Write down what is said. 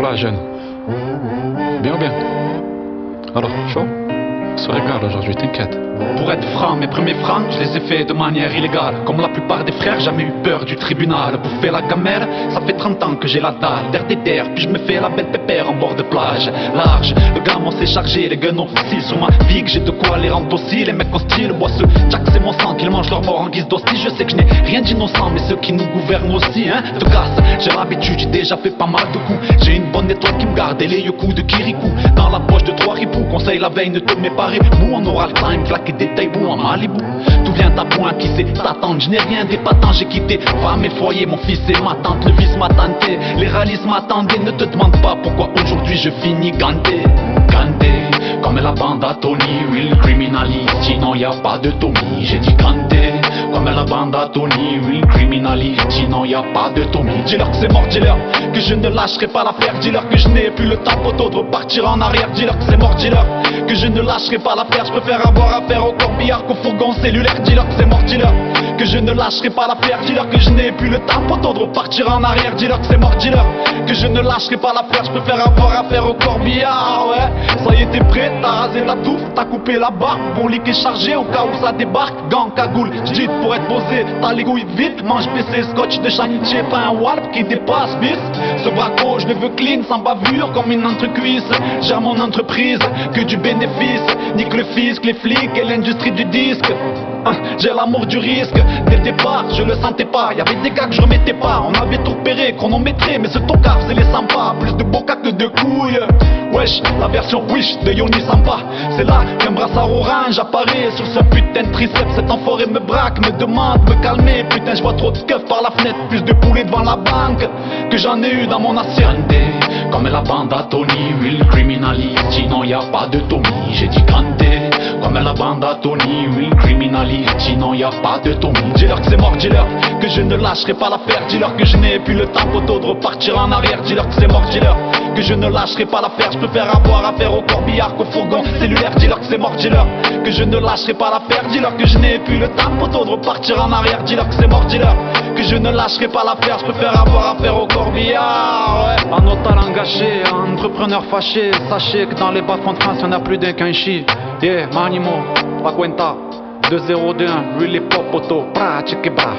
Voilà, jeune. Bien ou bien? Alors, chaud? On se régale aujourd'hui, t'inquiète. Pour être franc, mes premiers francs, je les ai faits de manière illégale. Comme la plupart des frères, jamais eu peur du tribunal. Bouffer la gamelle, ça fait 30 ans que j'ai la dalle. D'air, puis je me fais la belle pépère en bord de plage. Large, le gamin s'est chargé, les guns officient sur ma vie, que j'ai de quoi les rendre aussi. Les mecs hostiles, boisseux, Jack c'est mon sang, qu'ils mangent leur mort en guise d'hostie. Je sais que je n'ai rien d'innocent, mais ceux qui nous gouvernent aussi, hein, te cassent. J'ai l'habitude, j'ai déjà fait pas mal de coups. J'ai une bonne étoile qui me garde et les yeux-coups de Kirikou. Dans la poche de 3 ripoux, conseille la veille, ne te mets pas rebou. On aura le time, claquer des taille-bou en Malibu. Tout vient à point, qui sait t'attendre. Je n'ai rien d'épatant, j'ai quitté femme et foyer, mon fils et ma tante. Le vice m'a tenté, les rallies m'attendaient. Ne te demande pas pourquoi aujourd'hui je finis ganté. Ganté, comme la bande à Tony, real criminaliste, sinon y a pas de Tommy. J'ai dit ganté, comme la bande à Tony, real criminaliste, sinon y a pas de Tommy. Dis-leur que c'est mort, dis-leur que je ne lâcherai pas l'affaire. Dis-leur que je n'ai plus le temps poteau de repartir en arrière. Dis-leur que c'est mort, dis-leur que je ne lâcherai pas l'affaire. Je préfère avoir affaire au corbillard qu'au fourgon cellulaire. Dis-leur que c'est mort, dis-leur que je ne lâcherai pas l'affaire. Dis-leur que je n'ai plus le temps poteau de repartir en arrière. Dis-leur que c'est mort, dis-leur que je ne lâcherai pas l'affaire. Je préfère avoir affaire au corbillard, ouais. Ça y est, t'es prêt, t'as rasé la touffe, t'as coupé la barre. Bon lit est chargé au cas où ça débarque. Gants, cagoule, j'dit pour être posé, t'as les couilles vite. Mange PC, scotch de chaniché, pas un Walp qui dépasse bis. Ce braco, je le veux clean, sans bavure, comme une entrecuisse. Gère mon entreprise, que du bénéfice. Nique le fisc, les flics et l'industrie du disque. J'ai l'amour du risque, dès le départ je le sentais pas. Y'avait des gars que je remettais pas, on avait tout repéré, chronométré. Mais ce tocard c'est les sympas, plus de boca que de couilles. Wesh, la version wish de Yoni Sampa. C'est là qu'un brassard orange apparaît sur son putain de triceps. Cet enfoiré me braque, me demande de me calmer. Putain je vois trop de keufs par la fenêtre, plus de poulets devant la banque que j'en ai eu dans mon assiette. Comme la bande à Tony, real criminaliste, sinon y a pas de Tommy. J'ai dit ganté, comme la bande à Tony, real criminaliste, sinon y a pas de Tommy. Dis-leur que c'est mort, dis-leur que je ne lâcherai pas l'affaire. Dis-leur que je n'ai plus le temps poteau de repartir en arrière. Dis-leur que c'est mort, dis-leur que je ne lâcherai pas l'affaire. Je préfère avoir affaire au corbillard qu'au fourgon cellulaire. Dis-leur que c'est mort, dis-leur que je ne lâcherai pas l'affaire. Dis-leur que je n'ai plus le temps poteau de repartir en arrière. Dis-leur que c'est mort, dis-leur que je ne lâcherai pas l'affaire. Je préfère avoir affaire au corbillard, ouais. En talent gâché, entrepreneur fâché. Sachez que dans les bas-fonds de France, y'en a plus d'un qu'un chi. Yeah, Manimo, la cuenta 2021, really pop auto, pra, check bra.